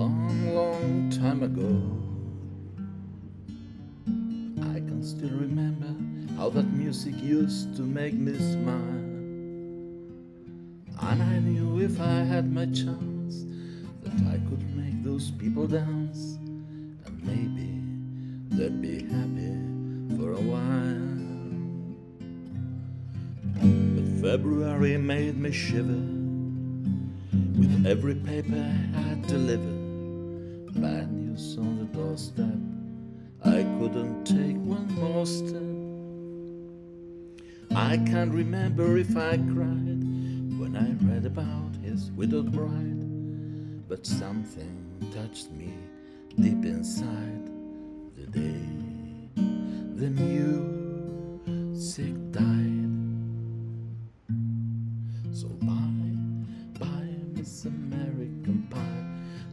long, long time ago, I can still remember how that music used to make me smile. And I knew if I had my chance that I could make those people dance, and maybe they'd be happy for a while. But February made me shiver with every paper I had delivered. Bad news on the doorstep, I couldn't take one more step. I can't remember if I cried when I read about his widowed bride, but something touched me deep inside the day the music died. So bye, Miss American Pie.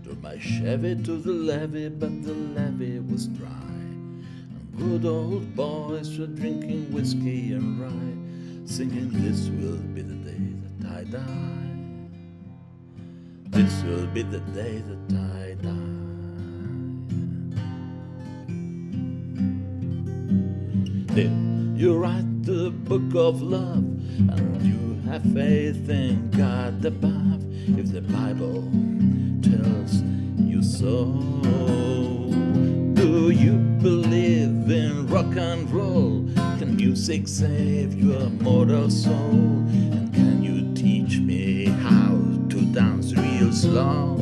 Drove my Chevy to the levee, but the levee was dry. And good old boys were drinking whiskey and rye, singing, "This will be the day that I die. This will be the day that I die." Did you write the book of love, and you have faith in God above? If the Bible tells you so, do you believe in rock and roll? Can music save your mortal soul? And can you teach me how to dance real slow?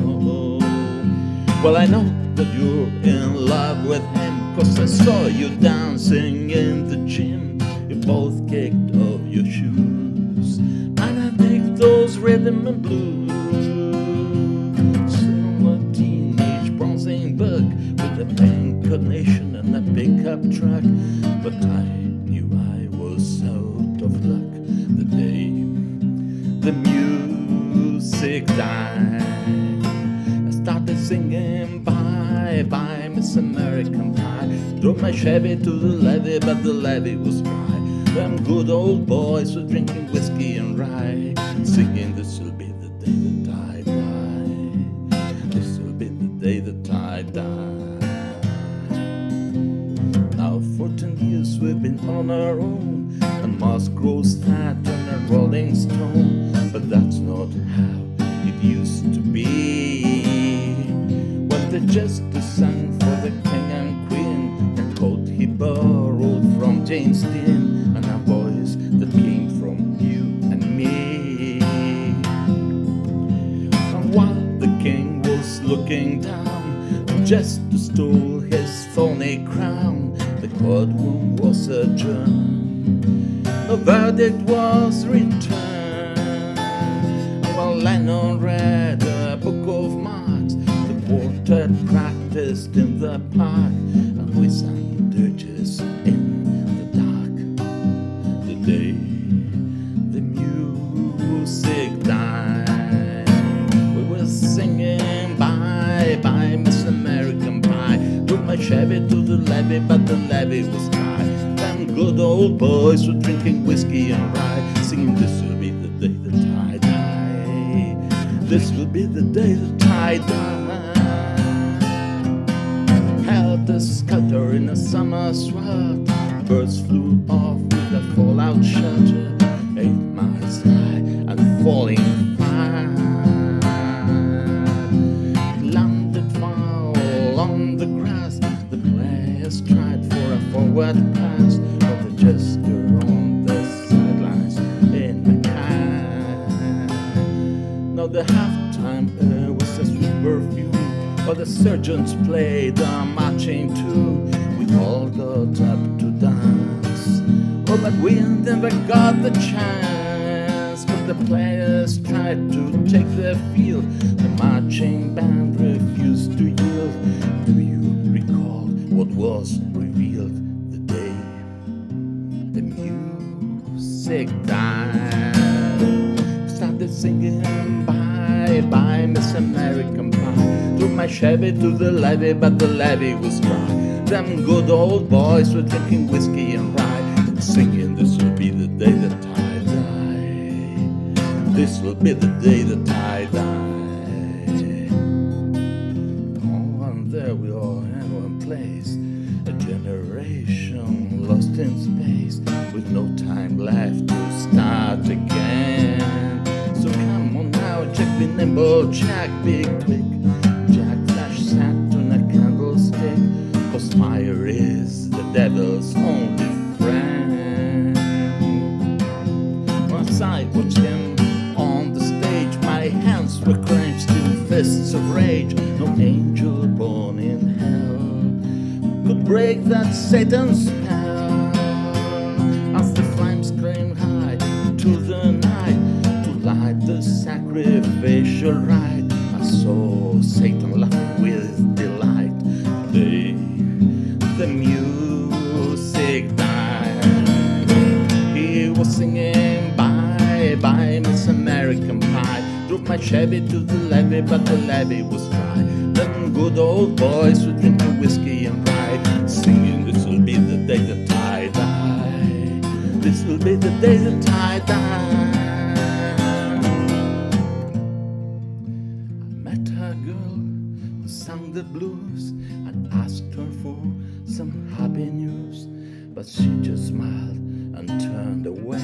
Well, I know that you're in love with him, 'cause I saw you dancing in the gym. You both kicked off your shoes, and I dig those rhythm and blues. Still a teenage bouncing bug with a pink carnation and a pickup truck. But I knew I was out of luck the day the music died. I started singing, "Bye, bye, Miss American Pie." Drove my Chevy to the levee, but the levee was dry. Them good old boys were drinking whiskey and rye, singing, "This will be the day that I die. This will be the day that I die." Now 14 years we've been on our own, and moss grows fat on a rolling stone. But that's not how it used to be. When they just sang for the king and queen, a coat he borrowed from James Dean, and a voice that came from you and me. And while the king was looking down just to stole his thorny crown, the courtroom was adjourned, the verdict was returned. And while Lennon read a book of marks, the quartet practiced in the park, and we sang dirges in the dark the day the music died. We were singing, "Bye, bye, Miss American Pie." Took my Chevy to the levee, but the levee was dry. Them good old boys were drinking whiskey and rye, singing, "This will be the day that I die. This will be the day that I die." Helter-skelter in a summer swell, birds flew off with a fallout shelter, 8 miles high and falling fast. Landed foul on the grass, the players tried for a forward pass, but the jester on the sidelines in the can. Now the halftime air was a sweet perfume, while the sergeants played a marching tune. We all got up to dance, oh, but we never got the chance. But the players tried to take their field, the marching band refused to yield. Do you recall what was revealed the day the music died? We started singing, "Bye, bye, Miss American Pie." Took my Chevy to the levee, but the levee was dry. Them good old boys were drinking whiskey and rye, singing, "This will be the day that I die. This will be the day that I die. place. A generation lost in space, with no time left to start again. So come on now, Jack, be nimble, Jack, be quick. Jack flash Saturn a candlestick, 'cause fire is the devil's only friend. Once I watched him on the stage, my hands were clenched in fists of rage. No angel born in hell could break that Satan's spell. As the flames claimed high to the night to light the sacrificial rite, I saw Satan laughing with delight. The music died. He was singing bye bye Miss American Pie. Drove my Chevy to the levee, but the levee was dry. Then good old boys were drinking whiskey and rye, singing, "This will be the day that I die. This will be the day that I die." I met a girl who sang the blues. I asked her for some happy news, but she just smiled and turned away.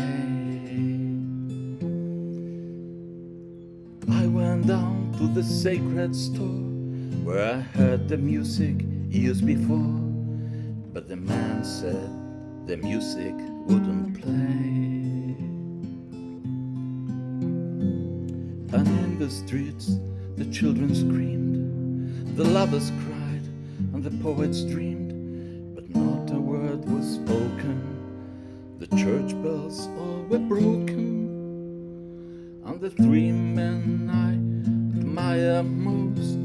I went down to the sacred store where I heard the music years before, but the man said the music wouldn't play. And in the streets the children screamed, the lovers cried, and the poets dreamed, but not a word was spoken. The church bells all were broken, and the three men I admire most,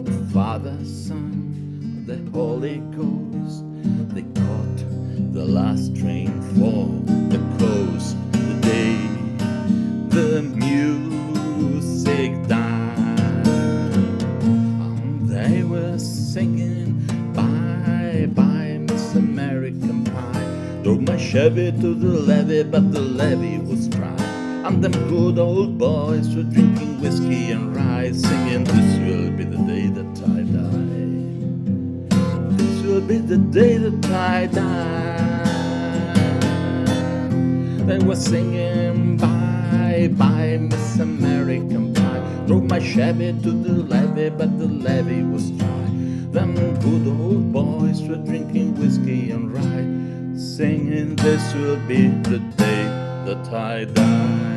the Father, Son, and the Holy Ghost, they caught the last train for the coast. The day the music died, and they were singing bye bye Miss American Pie. Drove my Chevy to the levee, but the levee was dry. And them good old boys were drinking whiskey and rye, singing, "This will be the day that I die. This will be the day that I die." They were singing bye bye Miss American Pie. Drove my Chevy to the levee, but the levee was dry. Them good old boys were drinking whiskey and rye, singing, "This will be the day that I die."